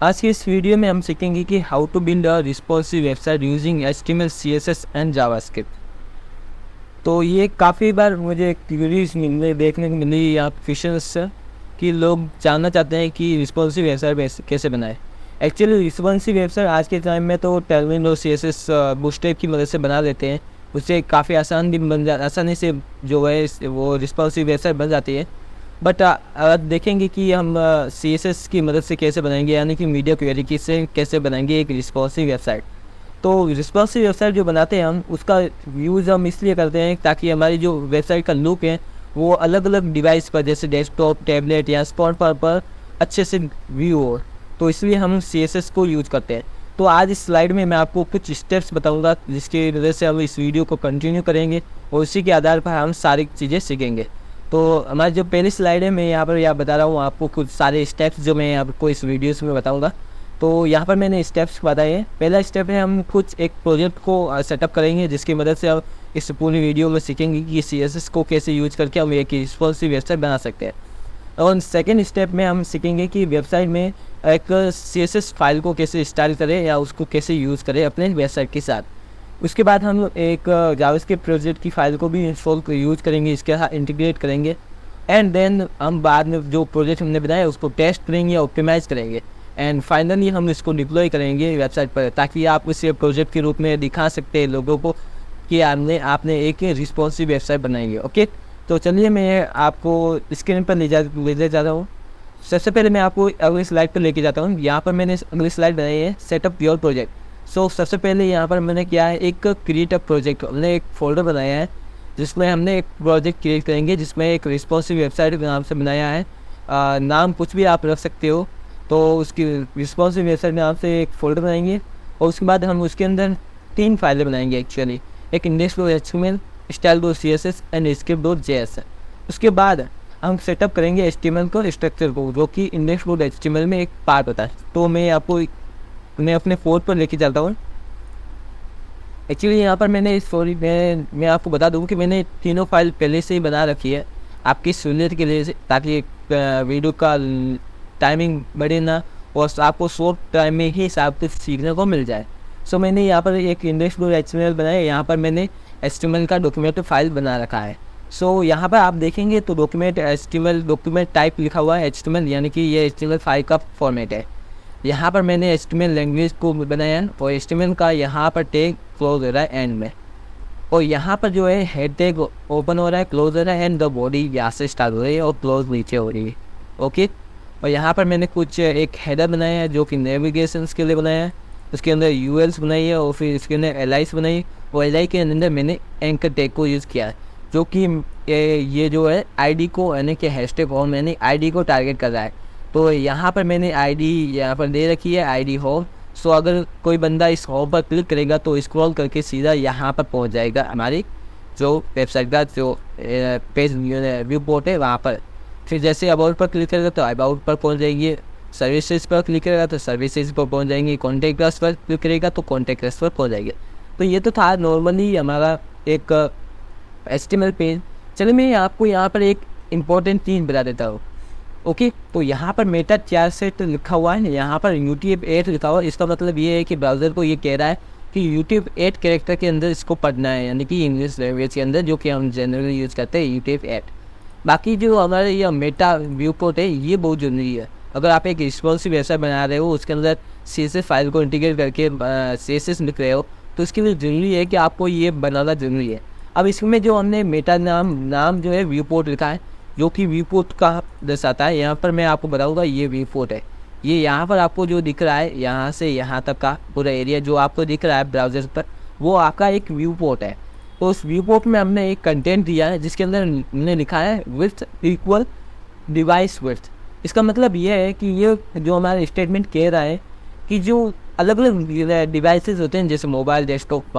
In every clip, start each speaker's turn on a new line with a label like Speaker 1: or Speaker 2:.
Speaker 1: आज की इस वीडियो में हम सीखेंगे कि how to build a responsive website using HTML, CSS and JavaScript. तो ये काफ़ी बार मुझे क्वेरीज देखने को मिली या क्वेश्चंस से कि लोग जानना चाहते हैं कि रिस्पॉन्सिव वेबसाइट कैसे बनाए। एक्चुअली रिस्पॉन्सिव वेबसाइट आज के टाइम में तो टेलविन और CSS बूटस्ट्रैप की मदद से बना लेते हैं। उससे काफ़ी आसानी से जो है वो रिस्पॉन्सिव वेबसाइट बन जाती है। बट देखेंगे कि हम CSS की मदद से कैसे बनाएंगे, यानी कि मीडिया क्वेरी की से कैसे बनाएंगे एक रिस्पॉन्सिव वेबसाइट। तो रिस्पॉन्सिव वेबसाइट जो बनाते हैं हम, उसका यूज़ हम इसलिए करते हैं ताकि हमारी जो वेबसाइट का लुक है वो अलग अलग डिवाइस पर, जैसे डेस्कटॉप, टैबलेट या स्मार्टफोन पर अच्छे से व्यू हो। तो इसलिए हम CSS को यूज करते हैं। तो आज इस स्लाइड में मैं आपको कुछ स्टेप्स बताऊंगा जिसकी वजह से हम इस वीडियो को कंटिन्यू करेंगे और उसी के आधार पर हम सारी चीज़ें सीखेंगे। तो हमारी जो पहली स्लाइड है, मैं यहाँ पर बता रहा हूँ आपको कुछ सारे स्टेप्स जो मैं आपको इस वीडियोस में बताऊँगा। तो यहाँ पर मैंने स्टेप्स बताए हैं। पहला स्टेप है हम कुछ एक प्रोजेक्ट को सेटअप करेंगे जिसकी मदद से हम इस पूरी वीडियो में सीखेंगे कि CSS को कैसे यूज करके हम एक रिस्पॉन्सिव वेबसाइट बना सकते हैं। और सेकेंड स्टेप में हम सीखेंगे कि वेबसाइट में एक CSS फाइल को कैसे इंस्टॉल करें या उसको कैसे यूज़ करें अपने वेबसाइट के साथ। उसके बाद हम एक जावास्क्रिप्ट प्रोजेक्ट की फाइल को भी यूज़ करेंगे, इसके साथ इंटीग्रेट करेंगे। एंड देन हम बाद में जो प्रोजेक्ट हमने बनाया उसको टेस्ट करेंगे, ऑप्टिमाइज़ करेंगे एंड फाइनली हम इसको डिप्लॉय करेंगे वेबसाइट पर, ताकि आप इसे प्रोजेक्ट के रूप में दिखा सकते हैं लोगों को कि आपने एक रिस्पॉन्सिव वेबसाइट बनाएंगे। ओके, तो चलिए मैं आपको स्क्रीन पर ले जा रहा हूँ। सबसे पहले मैं आपको अगली स्लाइड पर लेके जाता हूँ। यहाँ पर मैंने अगली स्लाइड बनाई है सेटअप योर प्रोजेक्ट। सो सबसे पहले यहाँ पर मैंने क्या है, एक क्रिएट अ प्रोजेक्ट, हमने एक फोल्डर बनाया है जिसमें हमने एक प्रोजेक्ट क्रिएट करेंगे जिसमें एक रिस्पॉन्सिव वेबसाइट के नाम से बनाया है। नाम कुछ भी आप रख सकते हो। तो उसकी रिस्पॉन्सिव वेबसाइट के नाम से एक फ़ोल्डर बनाएंगे और उसके बाद हम उसके अंदर 3 फाइलें बनाएंगे एक्चुअली, एक index.html, style.css एंड script.js। उसके बाद हम सेटअप करेंगे HTML को, स्ट्रक्चर को, जो कि index.html में एक पार्ट होता है। तो मैं अपने फोन पर लेके चलता हूँ। एक्चुअली यहाँ पर मैं आपको बता दूँ कि मैंने तीनों फाइल पहले से ही बना रखी है आपकी सहूलियत के लिए, ताकि वीडियो का टाइमिंग बढ़े ना और आपको शॉर्ट टाइम में ही सब कुछ सीखने को मिल जाए। सो मैंने यहाँ पर एक index.html बनाया। यहाँ पर मैंने HTML का डॉक्यूमेंट फाइल बना रखा है। सो यहाँ पर आप देखेंगे तो डॉक्यूमेंट टाइप लिखा हुआ है HTML, यानी कि ये HTML फाइल का फॉर्मेट है। यहाँ पर मैंने HTML लैंग्वेज को बनाया है और HTML का यहाँ पर टैग क्लोज हो रहा है एंड में, और यहाँ पर जो है हेड टैग ओपन हो रहा है, क्लोज हो रहा है एंड द बॉडी यहाँ से स्टार्ट हो रही है और क्लोज नीचे हो रही है। ओके, और यहाँ पर मैंने कुछ एक हेडर बनाया है जो कि नेविगेशन के लिए बनाया है। उसके अंदर URLs बनाई है और फिर इसके अंदर LIs बनाई, और LI के अंदर मैंने एंकर टैग को यूज़ किया है जो कि ये जो है ID को, यानी कि हैशटैग होम, मैंने ID को टारगेट कर रहा है। तो यहाँ पर मैंने ID यहाँ पर दे रखी है, ID होम। सो अगर कोई बंदा इस होम पर क्लिक करेगा तो स्क्रॉल करके सीधा यहाँ पर पहुँच जाएगा हमारी जो वेबसाइट का जो पेज व्यू पोर्ट है वहाँ पर। फिर जैसे अबाउट पर क्लिक करेगा तो अबाउट पर पहुंच जाएंगे, सर्विसेज पर क्लिक करेगा तो सर्विसेज पर पहुंच जाएंगे, कॉन्टैक्ट अस पर क्लिक करेगा तो कॉन्टैक्ट अस पर पहुंच जाएंगे। तो ये तो था नॉर्मली हमारा एक HTML पेज। चलिए मैं आपको यहाँ पर एक इम्पॉर्टेंट चीज़ बता देता हूँ। ओके, तो यहाँ पर मेटा 4 सेट लिखा हुआ है, यहाँ पर UTF-8 लिखा हुआ है। इसका मतलब ये है कि ब्राउज़र को ये कह रहा है कि UTF-8 कैरेक्टर के अंदर इसको पढ़ना है, यानी कि इंग्लिश लैंग्वेज के अंदर, जो कि हम जनरली यूज़ करते हैं UTF-8। बाकी जो हमारे ये मेटा व्यू पोर्ट है ये बहुत ज़रूरी है। अगर आप एक रिस्पॉन्सिव वेबसाइट बना रहे हो, उसके अंदर CSS फाइल को इंटीग्रेट करके CSS लिख रहे हो, तो इसके लिए ज़रूरी है कि आपको ये बनाना ज़रूरी है। अब इसमें जो हमने मेटा नाम जो है व्यू पोर्ट लिखा है, जो कि व्यू पोर्ट का दर्शाता है। यहाँ पर मैं आपको बताऊँगा ये व्यू पोर्ट है। ये यहाँ पर आपको जो दिख रहा है, यहाँ से यहाँ तक का पूरा एरिया जो आपको दिख रहा है ब्राउज़र पर, वो आपका एक व्यू पोर्ट है। तो उस व्यू पोर्ट में हमने एक कंटेंट दिया है जिसके अंदर हमने लिखा है विड्थ इक्वल डिवाइस विड्थ। इसका मतलब ये है कि ये जो हमारा स्टेटमेंट कह रहा है कि जो अलग अलग डिवाइसेस होते हैं जैसे मोबाइल, डेस्कटॉप,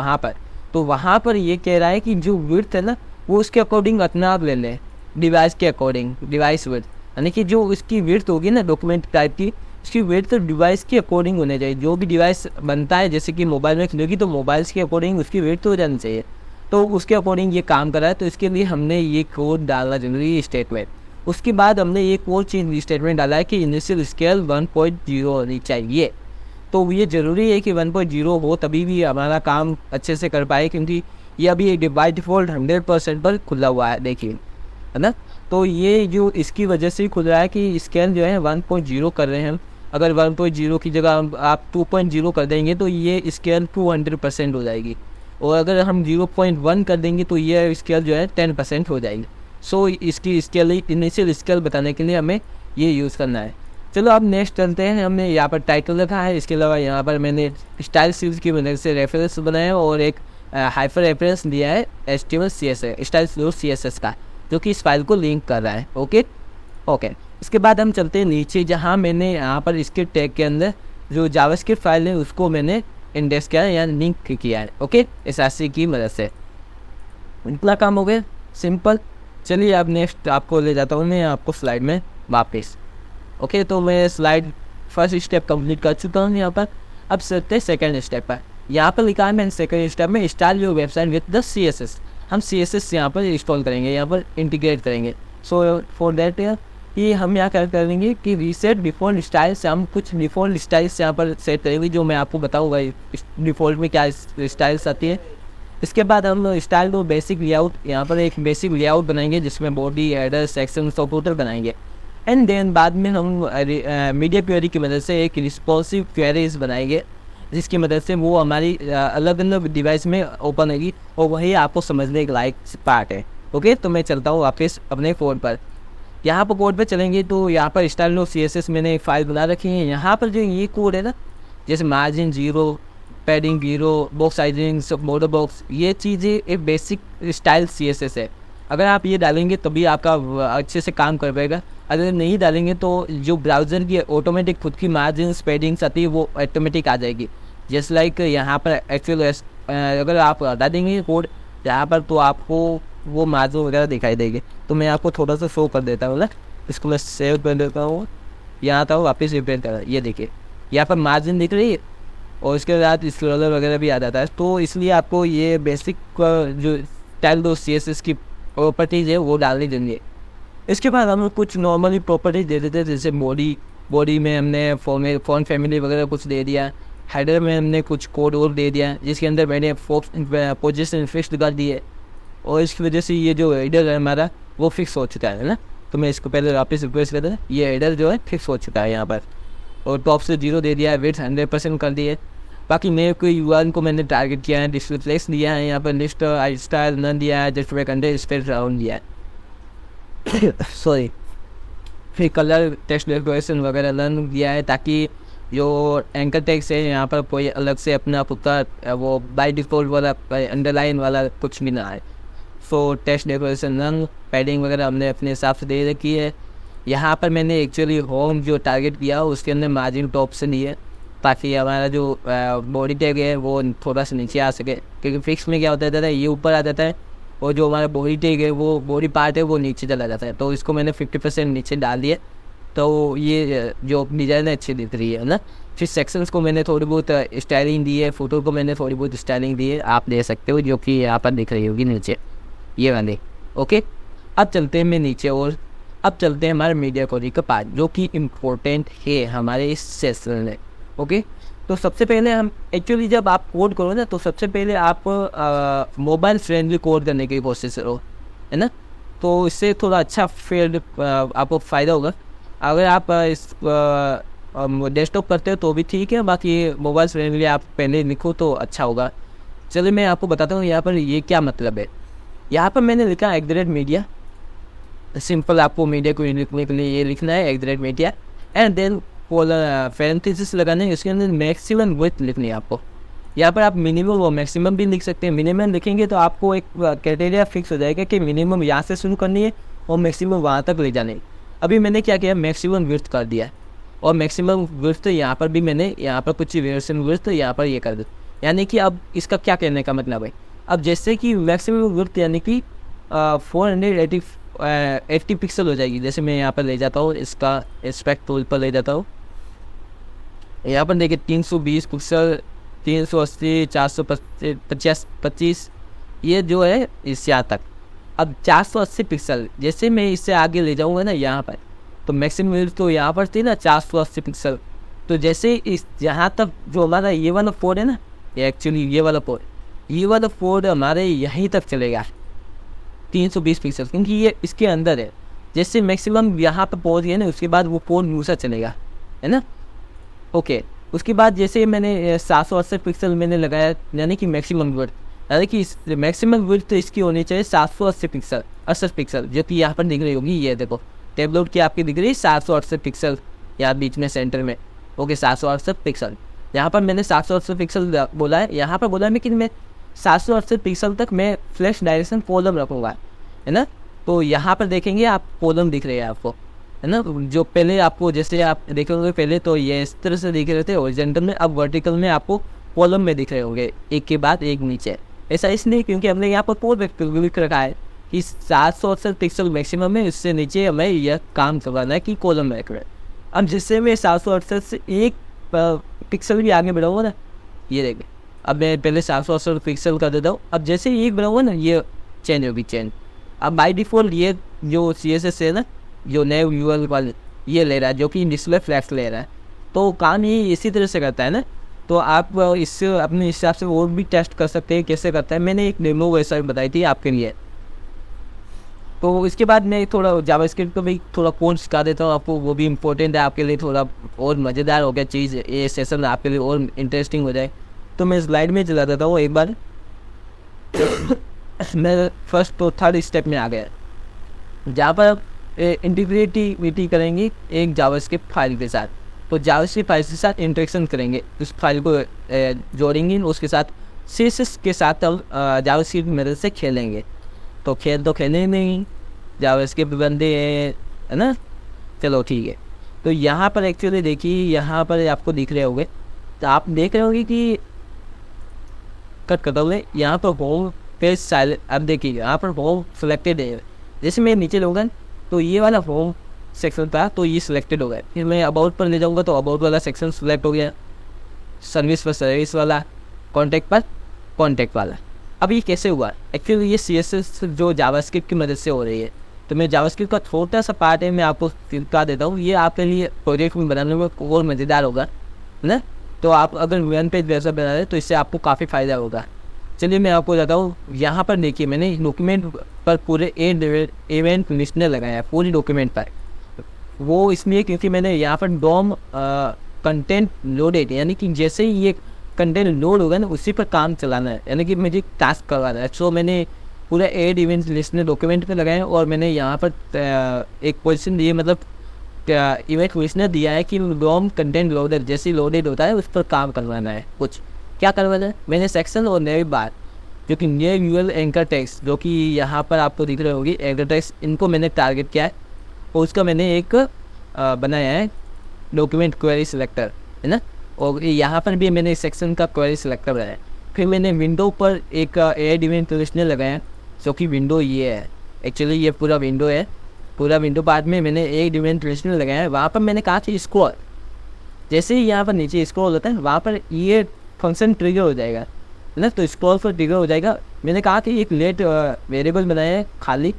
Speaker 1: वहाँ पर ये कह रहा है कि जो विड्थ है ना वो उसके अकॉर्डिंग अपना आप ले लें, डिवाइस के अकॉर्डिंग, डिवाइस विड्थ, यानी कि जो उसकी विड्थ होगी ना डॉक्यूमेंट टाइप की, उसकी विड्थ तो डिवाइस के अकॉर्डिंग होने चाहिए। जो भी डिवाइस बनता है, जैसे कि मोबाइल में खुलेगी तो मोबाइल्स के अकॉर्डिंग उसकी विड्थ हो जानी चाहिए। तो उसके अकॉर्डिंग ये काम कर रहा है, तो इसके लिए हमने ये कोड डालना जरूरी है स्टेटमेंट। उसके बाद हमने एक और चीज स्टेटमेंट डाला है कि इनिशियल स्केल 1.0 होनी चाहिए। तो ये ज़रूरी है कि 1.0 हो तभी भी हमारा काम अच्छे से कर पाए, क्योंकि ये अभी बाई डिफ़ॉल्ट 100% पर खुला हुआ है, देखिए, है ना। तो ये जो इसकी वजह से खुल रहा है कि स्केल जो है 1.0 कर रहे हैं हम। अगर 1.0 की जगह आप 2.0 कर देंगे तो ये स्केल 200% हो जाएगी, और अगर हम 0.1 कर देंगे तो ये स्केल जो है 10% हो जाएगी। सो इसकी स्केल इनिशियल स्केल बताने के लिए हमें ये यूज़ करना है। चलो अब नेक्स्ट चलते हैं। हमने यहाँ पर टाइटल रखा है, इसके अलावा यहाँ पर मैंने स्टाइल सीरीज की मदद से रेफरेंस बनाया और एक हाइपर रेफरेंस दिया है HTML CSS स्टाइल CSS का, जो कि इस फाइल को लिंक कर रहा है। ओके। इसके बाद हम चलते हैं नीचे, जहाँ मैंने यहाँ पर इसके टैग के अंदर जो जावास्क्रिप्ट फाइल है उसको मैंने इंडेक्स किया है या लिंक किया है। ओके, SRC की मदद से। इतना काम हो गया, सिंपल। चलिए अब नेक्स्ट आपको ले जाता हूँ मैं आपको स्लाइड में वापस। ओके, तो मैं स्लाइड फर्स्ट स्टेप कंप्लीट कर चुका हूँ यहाँ पर। अब चलते हैं सेकंड स्टेप पर। यहाँ पर लिखा है मैंने सेकंड स्टेप में style your website with the CSS। हम CSS यहाँ पर इंस्टॉल करेंगे, यहाँ पर इंटीग्रेट करेंगे। सो फॉर दैट ये हम यहाँ क्या करेंगे कि रीसेट डिफ़ॉल्ट स्टाइल से हम कुछ डिफ़ॉल्ट स्टाइल्स यहाँ पर सेट करेंगे, जो मैं आपको बताऊँगा डिफ़ॉल्ट में क्या स्टाइल्स आती है। इसके बाद हम स्टाइल को बेसिक लेआउट, यहाँ पर एक बेसिक लेआउट बनाएंगे जिसमें बॉडी, हेडर, सेक्शन, सब टोटल बनाएंगे। एंड देन बाद में हम मीडिया क्वेरी की मदद से एक रिस्पॉन्सिव क्वेरीज बनाएंगे, जिसकी मदद से वो हमारी अलग अलग डिवाइस में ओपन होगी, और वही आपको समझने के लायक पार्ट है। ओके, तो मैं चलता हूँ वापस अपने कोड पर। यहाँ पर कोड पे चलेंगे तो यहाँ पर स्टाइल ऑफ CSS मैंने एक फाइल बना रखी है। यहाँ पर जो ये कोड है ना, जैसे मार्जिन 0, पैडिंग 0, बॉक्स साइजिंग, सब बॉर्डर बॉक्स, ये चीज़ें एक बेसिक स्टाइल CSS है। अगर आप ये डालेंगे तभी आपका अच्छे से काम कर पाएगा। अगर नहीं डालेंगे तो जो ब्राउज़र की ऑटोमेटिक खुद की मार्जिन पैडिंग्स आती है वो ऑटोमेटिक आ जाएगी। जैसे लाइक यहाँ पर एक्चुअल अगर आप हटा देंगे कोड यहाँ पर तो आपको वो मार्जिन वगैरह दिखाई देगी। तो मैं आपको थोड़ा सा शो कर देता हूँ ना, इसको मैं सेव कर देता हूँ। यहाँ आता हूँ वापस रिप्रेजेंट कर, ये देखिए यहाँ पर मार्जिन दिख रही है, और इसके बाद स्क्रॉलर वगैरह भी आ जाता है। तो इसलिए आपको ये बेसिक जो स्टाइल दो CSS की प्रॉपर्टीज़ है वो डालनी चाहिए। इसके बाद हम कुछ नॉर्मली प्रॉपर्टीज दे देते हैं, जैसे बॉडी में हमने फॉन्ट फैमिली वगैरह कुछ दे दिया। हेडर में हमने कुछ कोड और दे दिया, जिसके अंदर मैंने पोजीशन फिक्स कर दी है, और इसकी वजह से ये जो हेडर है हमारा वो फिक्स हो चुका है ना। तो मैं इसको पहले वापस रिप्लेस कर देता, ये हेडर जो है फिक्स हो चुका है यहाँ पर, और टॉप से 0 दे दिया है, विड्थ 100% कर दी है। बाकी मेरे को URL को मैंने टारगेट किया है, डिस्प्लेस दिया है, यहाँ पर लिस्ट स्टाइल नन दिया है, जस्ट कंटेंट स्पेस राउंड दिया है सॉरी। फिर कलर टेक्स्ट डेकोरेशन वगैरह नन दिया है, ताकि जो एंकर टेक्स्ट है यहाँ पर कोई अलग से अपना पुता वो बाय डिफ़ॉल्ट वाला अंडरलाइन वाला कुछ भी ना आए। So text decoration none, padding वगैरह हमने अपने हिसाब से दे रखी है। यहाँ पर मैंने एक्चुअली होम जो टारगेट किया उसके अंदर मार्जिन टॉप से नहीं है, ताकि हमारा जो बॉडी टैग है वो थोड़ा सा नीचे आ सके, क्योंकि फिक्स में क्या होता है ये ऊपर आ जाता है, और जो हमारा बॉडी टैग है वो बॉडी पार्ट है वो नीचे चला जाता है। तो इसको मैंने 50% नीचे डाल दिया, तो ये जो डिज़ाइन है अच्छी दिख रही है ना। फिर सेक्शंस को मैंने थोड़ी बहुत स्टाइलिंग दी है, फोटो को मैंने थोड़ी बहुत स्टाइलिंग दी है, आप दे सकते हो, जो कि यहाँ पर दिख रही होगी नीचे ये वाले। ओके, अब चलते हैं मैं नीचे, और अब चलते हैं हमारे मीडिया क्वेरी का पार्ट, जो कि इम्पोर्टेंट है हमारे इस सेशन में। ओके, तो सबसे पहले हम एक्चुअली जब आप कोड करो ना, तो सबसे पहले आप मोबाइल फ्रेंडली कोड करने की कोशिश करो, है ना। तो इससे थोड़ा अच्छा फील्ड आपको फ़ायदा होगा। अगर आप इस डेस्कटॉप करते हो तो भी ठीक है, बाकी मोबाइल फ्रेंडली आप पहले लिखो तो अच्छा होगा। चलिए मैं आपको बताता हूँ यहाँ पर ये क्या मतलब है। यहाँ पर मैंने लिखा @media, सिंपल आपको मीडिया को लिखने के लिए ये लिखना है @media, एंड देन पैरेंथेसिस लगाने, इसके अंदर मैक्सिमम विड्थ लिखनी है आपको। यहाँ पर आप मिनिमम और मैक्सिमम भी लिख सकते हैं। मिनिमम लिखेंगे तो आपको एक क्राइटेरिया फिक्स हो जाएगा कि मिनिमम यहाँ से शुरू करनी है और मैक्सिमम वहाँ तक ले जाने। अभी मैंने क्या किया, मैक्सिमम विड्थ कर दिया, और मैक्सिमम विड्थ यहाँ पर भी मैंने यहाँ पर कुछ वेरिएशन विड्थ यहाँ पर ये कर दी। यानी कि अब इसका क्या कहने का मतलब है, अब जैसे कि मैक्सिमम विड्थ यानी कि 480 पिक्सल हो जाएगी। जैसे मैं यहाँ पर ले जाता हूँ, इसका एस्पेक्ट टूल पर ले जाता हूँ, यहाँ पर देखिए 320 पिक्सल, 380, 425, ये जो है इस यहाँ तक, अब 480 पिक्सल, जैसे मैं इससे आगे ले जाऊँगा ना यहाँ पर, तो मैक्सिमम विड्थ तो यहाँ पर थी ना 480 पिक्सल। तो जैसे इस यहाँ तक जो हमारा ये वाला फोन है ना, ये एक्चुअली ये वाला फोन हमारे यहीं तक चलेगा 320 पिक्सल, क्योंकि ये इसके अंदर है। जैसे मैक्सिमम यहाँ पर पहुँच गया ना, उसके बाद वो फोन दूसरा चलेगा, है ना। ओके, उसके बाद जैसे मैंने 780 पिक्सल मैंने लगाया, यानी कि मैक्सिमम विड्थ, यानी कि मैक्सिमम विड्थ तो इसकी होनी चाहिए 780 पिक्सल, 68 पिक्सल, जो कि यहाँ पर दिख रही होगी। ये देखो टेबलेट की आपकी दिख रही है 768 पिक्सल यहाँ बीच में सेंटर में। ओके, 768 पिक्सल, यहाँ पर मैंने 768 पिक्सल बोला है, यहाँ पर बोला है, लेकिन मैं 768 पिक्सल तक मैं फ्लैश डायरेक्शन कॉलम रखूँगा, है ना। तो यहाँ पर देखेंगे आप कॉलम दिख रहे हैं आपको, है ना। जो पहले आपको जैसे आप देखेंगे पहले तो ये इस तरह से दिख रहे थे हॉरिजॉन्टल में, अब वर्टिकल में आपको कॉलम में दिख रहे होंगे, एक के बाद एक नीचे। ऐसा इसलिए क्योंकि हमने यहाँ पर पोल लिख रखा है कि 768 पिक्सल मैक्सिमम है, इससे नीचे हमें यह काम करवाना है कि कॉलम में रख रहे हैं। अब जिससे मैं 768 से एक पिक्सल भी आगे बढ़ाऊँगा ना, ये देखिए, अब मैं पहले 768 पिक्सल कर देता हूँ। अब जैसे ही एक बढ़ाऊँगा ना, ये चेंज होगी चेंज। अब बाई डिफ़ॉल्ट ये जो CSS है ना, जो नए व्यूअर वाले ये ले रहा है, जो कि डिस्प्ले फ्लैश ले रहा है, तो काम ये इसी तरह से करता है ना। तो आप इससे अपने हिसाब से और भी टेस्ट कर सकते हैं कैसे करता है। मैंने एक डेमो वैसा बताई थी आपके लिए। तो इसके बाद मैं थोड़ा जावास्क्रिप्ट को भी थोड़ा कोड सिखा देता हूँ आपको, वो भी इम्पोर्टेंट है आपके लिए, थोड़ा और मज़ेदार हो गया चीज़, ये सेशन आपके लिए और इंटरेस्टिंग हो जाए। तो मैं स्लाइड में चला देता हूँ एक बार। मैं फर्स्ट तो थर्ड स्टेप में आ गया, जहाँ पर इंटीग्रेटिविटी करेंगे एक जावास्क्रिप्ट फाइल के साथ। तो जावास्क्रिप्ट फाइल के साथ इंटरेक्शन करेंगे, उस फाइल को जोड़ेंगे, उसके साथ CSS के साथ हम जावास्क्रिप्ट मदद से खेलेंगे। तो खेलेंगे नहीं, जावास्क्रिप्ट बंदे है ना। चलो ठीक है। तो यहाँ पर एक्चुअली देखिए, यहाँ पर आपको दिख रहे होंगे, तो आप देख रहे होंगे कि कट कर दोगे यहाँ पर होम पेज साइलेंट। अब देखिए यहाँ पर होम सेलेक्टेड है, जैसे मैं नीचे लूँगा तो ये वाला होम सेक्शन था, तो ये सिलेक्टेड हो गया। फिर मैं अबाउट पर ले जाऊँगा तो अबाउट वाला सेक्शन सिलेक्ट हो गया, सर्विस पर सर्विस वाला, कॉन्टैक्ट पर कॉन्टैक्ट वाला। अब ये कैसे हुआ? एक्चुअली ये CSS जो जावास्क्रिप्ट की मदद से हो रही है। तो मैं जावास्क्रिप्ट का छोटा सा पार्ट है, मैं आपको सिखा देता हूँ, ये आपके लिए प्रोजेक्ट में बनाने में और मज़ेदार होगा, है ना। तो आप अगर वन पेज वैसा बना रहे तो इससे आपको काफ़ी फ़ायदा होगा। चलिए मैं आपको बताता हूँ। यहाँ पर देखिए, मैंने डॉक्यूमेंट पर पूरे इवेंट लिस्टनर लगाया है पूरी डॉक्यूमेंट पर। वो इसलिए क्योंकि मैंने यहाँ पर डॉम कंटेंट लोडेड, यानी कि जैसे ही ये कंटेंट लोड होगा ना, उसी पर काम चलाना है, यानी कि मुझे टास्क करवाना है। सो मैंने पूरा एड इवेंट लिस्टनर डॉक्यूमेंट पे लगाया, और मैंने यहाँ पर एक पोजीशन दी है, मतलब इवेंट लिस्टनर दिया है कि डॉम कंटेंट लोडर जैसे लोडेड होता है उस पर काम करवाना है। कुछ क्या करवाना है, मैंने सेक्शन और नए बार जो कि न्यू यूएल एंकर टेक्स्ट, जो कि यहाँ पर आपको दिख रही होगी एंकर टेक्स्ट, इनको मैंने टारगेट किया है, और उसका मैंने एक बनाया है डॉक्यूमेंट क्वेरी सिलेक्टर, है ना। और यहाँ पर भी मैंने सेक्शन का क्वेरी सिलेक्टर बनाया है। फिर मैंने विंडो पर एक एड इवेंट लिस्टनर लगाया, जो कि विंडो ये है, एक्चुअली ये पूरा विंडो है। पूरा विंडो पार्ट में मैंने एड इवेंट लिस्टनर लगाया है। वहाँ पर मैंने कहा कि स्क्रॉल, जैसे ही यहाँ पर नीचे स्क्रॉल होता है, वहाँ पर ये फंक्शन ट्रिगर हो जाएगा, है ना। तो स्क्रॉल पर ट्रिगर हो जाएगा। मैंने कहा कि एक लेट वेरिएबल बनाया है खाली।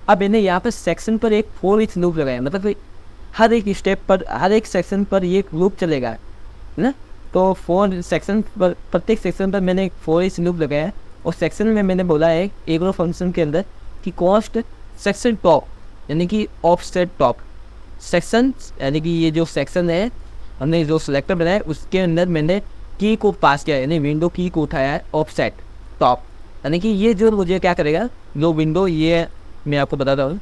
Speaker 1: अब मैंने यहाँ पर सेक्शन पर एक फॉर ईच लूप लगाया, मतलब हर एक स्टेप पर, हर एक सेक्शन पर ये लूप चलेगा, है ना। तो फॉर सेक्शन पर, प्रत्येक सेक्शन पर मैंने एक फॉर ईच लूप लगाया है। और सेक्शन में मैंने बोला है एक और फंक्शन के अंदर कि कॉस्ट सेक्शन टॉप, यानी कि ऑफसेट टॉप सेक्शन, यानी कि ये जो सेक्शन है हमने जो सिलेक्टर बनाया है उसके अंदर मैंने की को पास किया है, यानी विंडो की को उठाया है ऑफसेट टॉप, यानी कि ये जो मुझे क्या करेगा, जो विंडो ये मैं आपको बताता हूँ,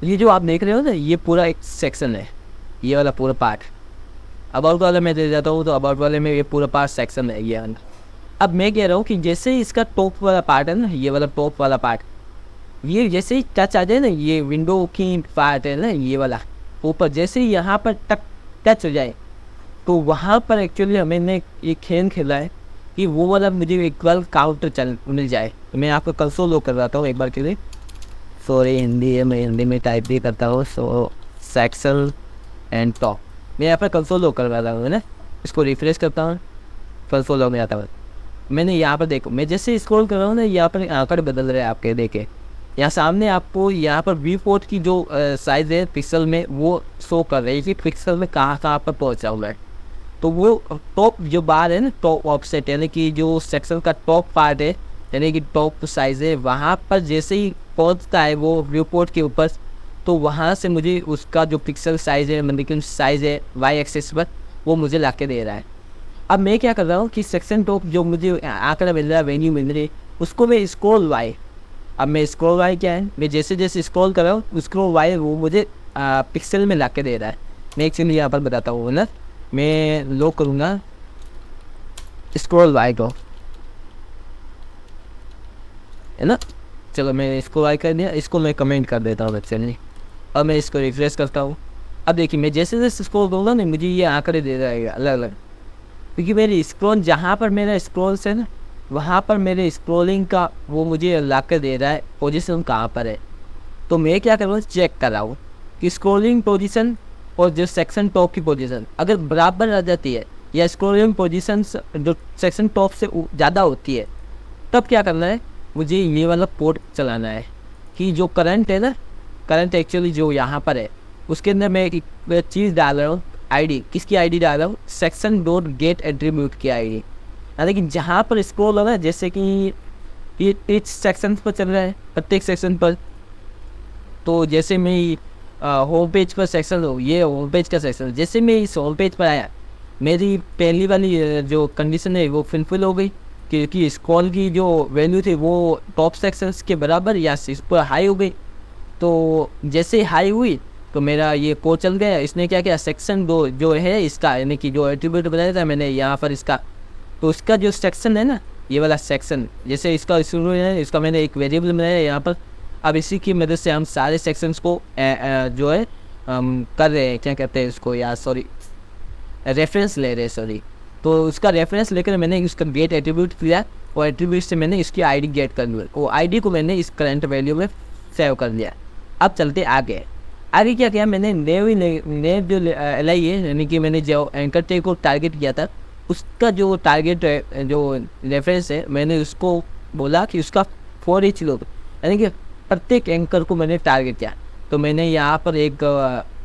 Speaker 1: ये जो आप देख रहे हो ना, ये पूरा एक सेक्शन है, ये वाला पूरा पार्ट। अबाउट वाला मैं दे जाता हूँ, तो अबाउट वाले में ये पूरा पार्ट सेक्शन है ये वाला। अब मैं कह रहा हूँ कि जैसे ही इसका टॉप वाला पार्ट है ना, ये वाला टॉप वाला पार्ट, ये जैसे ही टच आ जाए ना, ये विंडो की पार्ट है ना ये वाला ऊपर, जैसे ही यहाँ पर टच हो जाए, तो वहाँ पर एक्चुअली हमने एक खेल खेला है कि वो वाला मुझे इक्वल काउंटर मिल जाए। तो मैं आपको कंसोल लॉग करवाता हूँ एक बार के लिए। सॉरी हिंदी है, मैं हिंदी में टाइप भी करता हूँ। सो सेक्शन एंड टॉप, मैं यहाँ पर कंसोल लॉग करवाता हूँ ना, इसको रिफ्रेश करता हूँ, कंसोल लॉग में आता हूँ। मैंने यहाँ पर देखो, मैं जैसे स्क्रॉल कर रहा हूँ ना, यहाँ पर आंकड़े बदल रहे हैं आपके, देखे यहाँ सामने आपको यहाँ पर व्यू पोर्ट की जो साइज़ है पिक्सल में वो शो कर रही है कि पिक्सल में कहाँ कहाँ पर पहुँचा हुआ है। तो वो टॉप जो बार है ना, टॉप ऑफसेट यानी कि जो सेक्शन का टॉप पार्ट है यानी कि टॉप साइज़ है, वहाँ पर जैसे ही पहुँचता है वो व्यू पोर्ट के ऊपर, तो वहाँ से मुझे उसका जो पिक्सल साइज़ है, मतलब साइज़ है वाई एक्सिस पर, वो मुझे ला के दे रहा है। अब मैं क्या कर रहा हूँ कि सेक्शन टॉप जो मुझे आंकड़ा मिल रहा है, वैल्यू मिल रही है, उसको मैं स्क्रॉल वाई, अब मैं स्क्रॉल वाई क्या है, मैं जैसे जैसे स्क्रॉल कर रहा हूँ स्क्रॉल वाई वो मुझे पिक्सल में ला के दे रहा है। मैं एक चीज़ यहाँ पर बताता हूँ ना, मैं लॉक करूँगा स्क्रॉल वाई को, है ना। चलो मैं इसको वाई कर दिया, इसको मैं कमेंट कर देता हूँ चलिए। अब मैं इसको रिफ्रेश करता हूँ। अब देखिए मैं जैसे जैसे स्क्रॉल करूँगा ना, मुझे ये आंकड़े दे रहेगा अलग अलग, क्योंकि मेरी स्क्रॉल जहाँ पर मेरा स्क्रॉल है ना, वहाँ पर मेरे स्क्रॉलिंग का वो मुझे ला कर दे रहा है पोजीशन कहाँ पर है। तो मैं क्या कर रहा हूँ, चेक कर रहा हूँ कि स्क्रॉलिंग पोजीशन और जो सेक्शन टॉप की पोजीशन अगर बराबर आ जाती है या स्क्रॉलिंग पोजीशन जो सेक्शन टॉप से ज़्यादा होती है, तब क्या करना है, मुझे ये वाला पोर्ट चलाना है कि जो करंट है ना, करंट एक्चुअली जो यहाँ पर है उसके अंदर मैं एक चीज़ डाल रहा हूँ, आईडी, किसकी आईडी डाल रहा हूँ, सेक्शन डॉट गेट एट्रीब्यूट की आईडी, यानी कि जहाँ पर स्क्रॉल हो रहा है, जैसे कि ये इस सेक्शन पर चल रहा है प्रत्येक सेक्शन पर, तो जैसे मैं होम पेज पर सेक्शन हो, ये होम पेज का सेक्शन, जैसे मैं इस होम पेज पर आया, मेरी पहली वाली जो कंडीशन है वो फुलफिल हो गई, क्योंकि स्क्रॉल की जो वैल्यू थी वो टॉप सेक्शंस के बराबर या इस पर हाई हो गई। तो जैसे हाई हुई तो मेरा ये कोड चल गया। इसने क्या किया, सेक्शन दो जो है इसका, यानी कि जो एट्रीब्यूट बनाया था मैंने यहाँ पर इसका, तो इसका जो सेक्शन है ना, ये वाला सेक्शन, जैसे इसका शुरू है, इसका मैंने एक वेरिएबल बनाया यहाँ पर। अब इसी की मदद से हम सारे सेक्शंस को जो है कर रहे हैं, क्या कहते हैं उसको यार, सॉरी रेफरेंस ले रहे हैं, सॉरी। तो उसका रेफरेंस लेकर मैंने उसका गेट एट्रीब्यूट किया और एट्रीब्यूट से मैंने इसकी आईडी गेट कर लिया, वो आईडी को मैंने इस करंट वैल्यू में सेव कर लिया। अब चलते आगे क्या किया मैंने, नेव जो एल आई है, यानी कि मैंने जो एंकर टैग को टारगेट किया था, उसका जो टारगेट है, जो रेफरेंस है, मैंने उसको बोला कि उसका फॉर ईच लूप, यानी कि प्रत्येक एंकर को मैंने टारगेट किया। तो मैंने यहाँ पर एक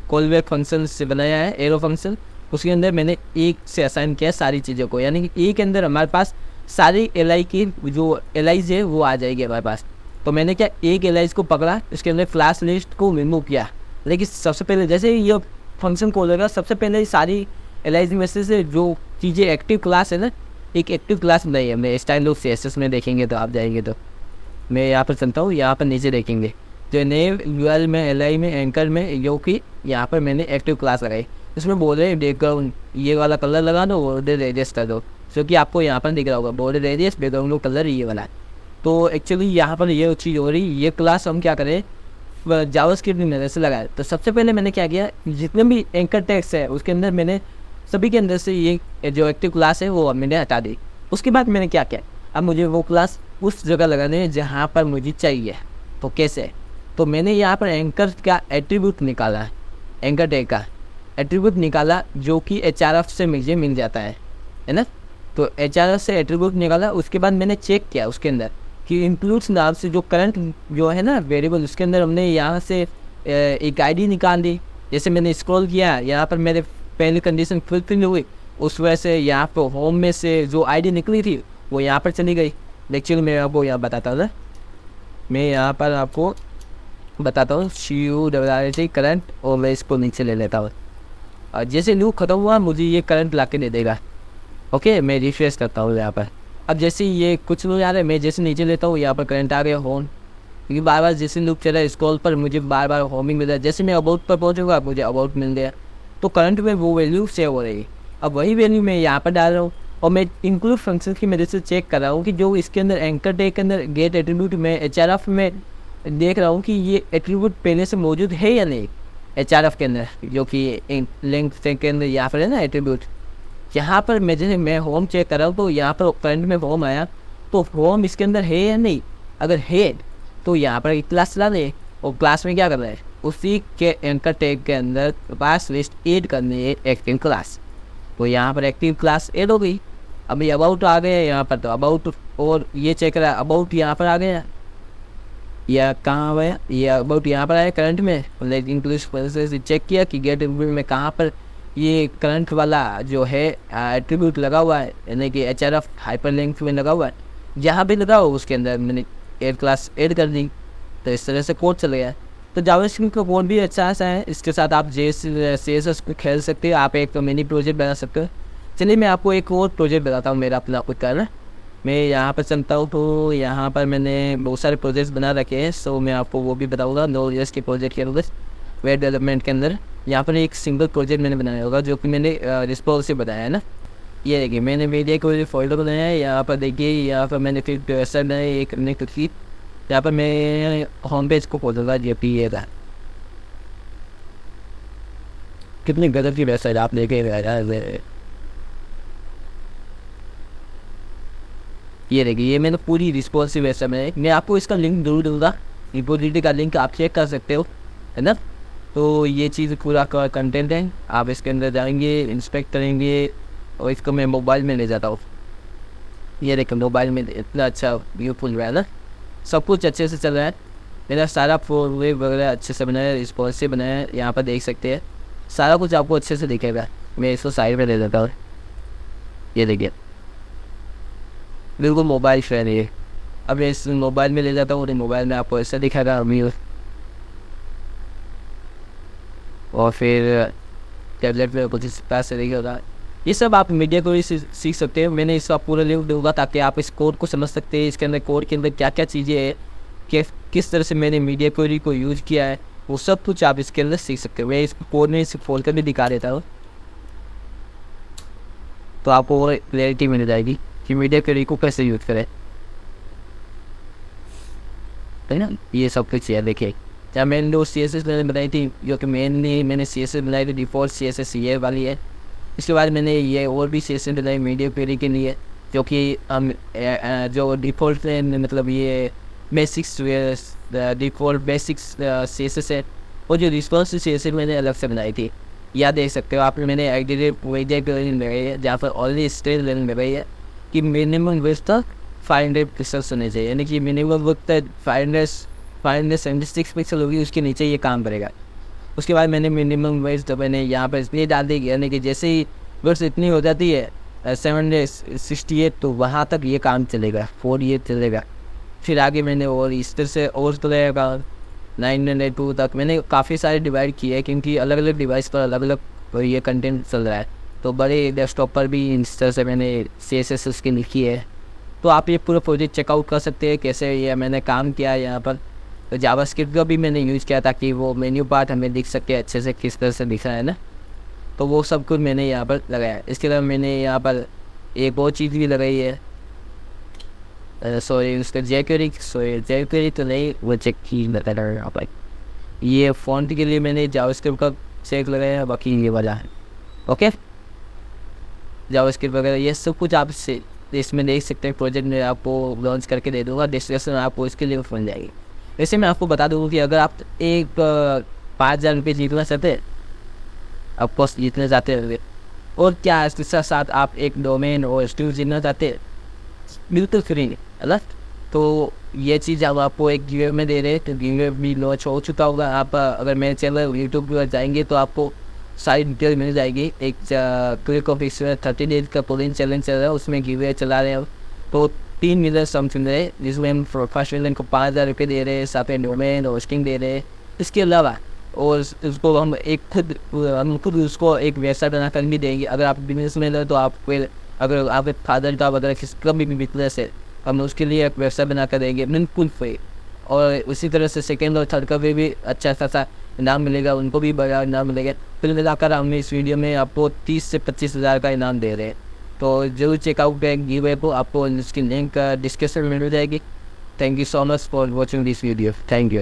Speaker 1: कॉलबैक फंक्शन से बनाया है, एरो फंक्शन, उसके अंदर मैंने एक से असाइन किया सारी चीज़ों को, यानी कि एक के अंदर हमारे पास सारी एल आई की जो एल आईज है वो आ जाएगी हमारे पास। तो मैंने क्या, एक एल आईज को पकड़ा, इसके अंदर क्लास लिस्ट को रिमूव किया, लेकिन सबसे पहले जैसे ये फंक्शन कॉल होगा, सबसे पहले सारी एल आईज में से जो चीज़ें एक्टिव क्लास है ना, एक एक्टिव क्लास बनाई है हमने, स्टाइल ऑफ सीएसएस में देखेंगे तो आप जाएंगे, तो मैं यहाँ पर चलता हूँ, यहाँ पर नीचे देखेंगे जो नेव यूआरएल में एल आई में एंकर में, जो कि यहाँ पर मैंने एक्टिव क्लास लगाई। इसमें बोल रहे हैं बैकग्राउंड ये वाला कलर लगा दो, बॉर्डर रेडियस कर दो, जो कि आपको यहाँ पर दिख रहा होगा, बॉर्डर रेडियस बैकग्राउंड कलर ये वाला है। तो एक्चुअली यहाँ पर ये चीज़ हो रही, ये क्लास हम क्या करें जावास्क्रिप्ट की मदद से लगाए। तो सबसे पहले मैंने क्या किया, जितने भी एंकर टैग्स है उसके अंदर मैंने सभी के अंदर से ये जो एक्टिव क्लास है वो मैंने हटा दी। उसके बाद मैंने क्या किया, अब मुझे वो क्लास उस जगह लगाने है जहाँ पर मुझे चाहिए। तो कैसे, तो मैंने यहाँ पर एंकर का एट्रीब्यूट निकाला है, एंकर टैग का एट्रीब्यूट निकाला, जो कि एचआरएफ से मुझे मिल जाता है ना। तो एचआरएफ से एट्रीब्यूट निकाला, उसके बाद मैंने चेक किया उसके अंदर कि इंक्लूड्स नाम से जो करंट जो है ना वेरिएबल, उसके अंदर हमने यहाँ से एक आईडी निकाल दी। जैसे मैंने स्क्रॉल किया, यहाँ पर मेरे पहली कंडीशन फुलफिल हुई, उस वजह से यहाँ पर होम में से जो आईडी निकली थी वो यहाँ पर चली गई। एक्चुअली मैं आपको यहाँ बताता हूँ ना, मैं यहाँ पर आपको बताता हूँ CURRT करंट, और मैं इसको नीचे ले लेता हूँ, और जैसे लूप ख़त्म हुआ मुझे ये करंट ला के दे देगा। ओके, मैं रिफ्रेश करता हूँ यहाँ पर। अब जैसे ये कुछ लोग आ रहे हैं, मैं जैसे नीचे लेता हूँ यहाँ पर करंट आ गया होम, क्योंकि बार बार जैसे लूप चल रहा है स्क्रॉल पर मुझे बार बार होमिंग मिल रहा है। जैसे मैं अबाउट पर पहुँचूँगा मुझे अबाउट मिल गया, तो करंट में वो वैल्यू सेव हो रही है। अब वही वैल्यू मैं यहाँ पर डाल रहा हूँ, और मैं इंक्लूड फंक्शन की मदद से चेक कर रहा हूँ कि जो इसके अंदर एंकर टैग के अंदर गेट एट्रीब्यूट में एचआरएफ में देख रहा हूँ कि ये एट्रीब्यूट पहले से मौजूद है या नहीं एचआरएफ के अंदर, जो कि लिंक के अंदर यहाँ पर है ना एट्रीब्यूट। यहाँ पर मैं जैसे मैं होम चेक कर रहा हूँ, तो यहाँ पर करंट में होम आया, तो होम इसके अंदर है या नहीं, अगर है तो यहाँ पर एक क्लास चला दे, और क्लास में क्या कर रहा है, उसी के एंकर टैग के अंदर क्लास लिस्ट ऐड करनी है एक्टिव क्लास। तो यहाँ पर एक्टिव क्लास ऐड हो गई। अभी अबाउट आ गए यहाँ पर, तो अबाउट और ये चेक करा, अबाउट यहाँ पर आ गया या कहाँ हुआ, ये अबाउट यहाँ पर आया करंट में, लाइक इंक्लूस से चेक किया कि गेट में कहाँ पर ये करंट वाला जो है एट्रीब्यूट लगा हुआ है, यानी कि href हाइपर लिंक में लगा हुआ है, जहाँ भी लगा हो उसके अंदर मैंने एड क्लास ऐड कर दी। तो इस तरह से कोड चल गया। तो जावास्क्रिप्ट का कोड भी अच्छा सा है, इसके साथ आप CSS को खेल सकते हो, आप एक मिनी प्रोजेक्ट बना सकते हो। चलिए मैं आपको एक और प्रोजेक्ट बताता हूँ मेरा अपना खुद का ना। मैं यहाँ पर चलता हूँ, तो यहाँ पर मैंने बहुत सारे प्रोजेक्ट्स बना रखे हैं, सो मैं आपको वो भी बताऊँगा। Node.js के प्रोजेक्ट के अंदर, वेब डेवलपमेंट के अंदर यहाँ पर एक सिंगल प्रोजेक्ट मैंने बनाया होगा जो कि मैंने रिस्पॉन्सिव बताया है ना। ये देखिए मैंने मीडिया को फोल्डर बनाया है, यहाँ पर देखिए, यहाँ पर मैंने फिर वेबसाइट बनाई एक अपने खुद की। यहाँ पर मैं होम पेज को खोलूँगा, ये भी ये था, कितनी गजब की वेबसाइट आप देखे। ये देखिए ये मैंने पूरी रिस्पॉन्सिव वेबसाइट बनाई। मैं आपको इसका लिंक जरूर दूँगा, रिपोजिटरी का लिंक आप चेक कर सकते हो, है ना। तो ये चीज़ पूरा का कंटेंट है, आप इसके अंदर जाएंगे, इंस्पेक्ट करेंगे, और इसको मैं मोबाइल में ले जाता हूँ। ये देखो मोबाइल में इतना अच्छा व्यू खुल रहा है ना, सब कुछ अच्छे से चल रहा है। मेरा सारा प्रोग्राम वगैरह अच्छे से बनाया है, रिस्पॉन्सिव बनाया है, यहाँ पर देख सकते हैं सारा कुछ आपको अच्छे से दिखेगा। मैं इसको साइड में ले जाता हूँ, ये देखिए बिल्कुल मोबाइल फ्रेंडली है। अब मैं इस मोबाइल में ले जाता हूँ, मोबाइल में आपको ऐसा दिखेगा व्यू, और फिर टैबलेट में कुछ इस पास से दिखेगा। ये सब आप मीडिया को सीख सकते हैं। मैंने इसका पूरा लिंक दूंगा ताकि आप इस कोड को समझ सकते हैं, इसके अंदर कोड के अंदर क्या क्या चीज़ें हैं, किस तरह से मैंने मीडिया क्वेरी को यूज किया है, वो सब कुछ आप इसके अंदर सीख सकते हो। मैं इस कोड में इसे खोल कर भी दिखा देता हूँ, तो आपको वो क्लैरिटी मिल जाएगी कि मीडिया क्वेरी को कैसे यूज करें, है ना। ये सब कुछ है देखिए। क्या मैंने जो CSS मैंने बनाई थी, जो कि मेनली मैंने CSS बनाई थी डिफ़ॉल्ट CSS ये वाली है। इसके बाद मैंने ये और भी CSS बनाई मीडिया क्वेरी के लिए, जो कि हम जो डिफ़ॉल्ट है, मतलब ये बेसिक्स डिफ़ॉल्ट बेसिक्स CSS है, और जो रिस्पॉन्सिव CSS मैंने अलग से बनाई थी। या देख सकते हो आप, मैंने एडिटेड मीडिया क्वेरी लगाई है, जहाँ पर ऑलरेडी स्टेज लेने में गई है कि मिनिमम विड्थ तक 500 पिक्सल्स होने चाहिए, यानी कि मिनिमम विड्थ 576 पिक्सल होगी, उसके नीचे ये काम करेगा। उसके बाद मैंने मिनिमम वेज तो मैंने यहाँ पर इसलिए डाल दी, यानी कि जैसे ही वर्ष इतनी हो जाती है 768, तो वहाँ तक ये काम चलेगा, 4 ये चलेगा। फिर आगे मैंने और इस तरह से और चलेगा 902 तक। मैंने काफ़ी सारे डिवाइड किए हैं, क्योंकि अलग अलग डिवाइस पर अलग अलग ये कंटेंट चल रहा है। तो बड़े डेस्कटॉप पर भी इस तरह से मैंने CSS उसकी लिखी है। तो आप ये पूरा प्रोजेक्ट चेकआउट कर सकते हैं कैसे ये मैंने काम किया है यहाँ पर। तो जावास्क्रिप्ट का भी मैंने यूज़ किया ताकि वो मेन्यू पार्ट हमें दिख सके अच्छे से, किस तरह से दिख रहा है ना। तो वो सब कुछ मैंने यहाँ पर लगाया है। इसके अलावा मैंने यहाँ पर एक और चीज़ भी लगाई है, सॉरी उसका jQuery तो नहीं, वो चेक की बता रहा है आप। ये फॉन्ट के लिए मैंने जावास्क्रिप्ट का चेक लगाया है, बाकी ये वजह है। ओके, जावास्क्रिप्ट वगैरह ये सब कुछ आप इसमें देख सकते हैं। प्रोजेक्ट में आपको लॉन्च करके दे दूँगा, डिस्क्रिप्शन में आपको इसके लिए मिल जाएगी। वैसे मैं आपको बता दूँ कि अगर आप एक 5,000 रुपये जीतना चाहते हैं, ऑफकोर्स जीतने चाहते हैं, और क्या इसके साथ साथ आप एक डोमेन और स्टूडियो जीतना चाहते हैं, बिल्कुल फ्री है अलग। तो ये चीज़ हम आपको एक गिव में दे रहे हैं, तो गिव भी लॉन्च हो चुका होगा। आप अगर मेरे चैनल यूट्यूब पर जाएंगे तो आपको सारी डिटेल मिल जाएगी। एक क्लिक ऑफ इसमें 30 डेज का पोलिंग चैलेंज चल रहा है, उसमें गिव चला रहे हैं। तो 3 मिलियन समथिंग रहे, जिसमें हम फर्स्ट मिलियन को 5,000 रुपये दे रहे हैं, साथ में डोमेन और होस्टिंग दे रहे हैं। इसके अलावा और उसको हम खुद उसको एक वेबसाइट बना कर भी देंगे। अगर आप बिजनेस में तो आप अगर आप फादर का वगैरह किस कभी भी बिजनेस है, हम उसके लिए एक वेबसाइट बना कर देंगे बिल्कुल फ्री। और उसी तरह से सेकेंड और थर्ड का भी अच्छा सा इनाम मिलेगा, उनको भी बड़ा इनाम मिलेगा। फिर मिलाकर हम इस वीडियो में आपको 30 से 25 हज़ार का इनाम दे रहे हैं। तो जरूर चेकआउट करें गिव को, आपको इसकी लिंक डिस्क्रिप्शन में मिल जाएगी। Thank you so much for watching this video. Thank you.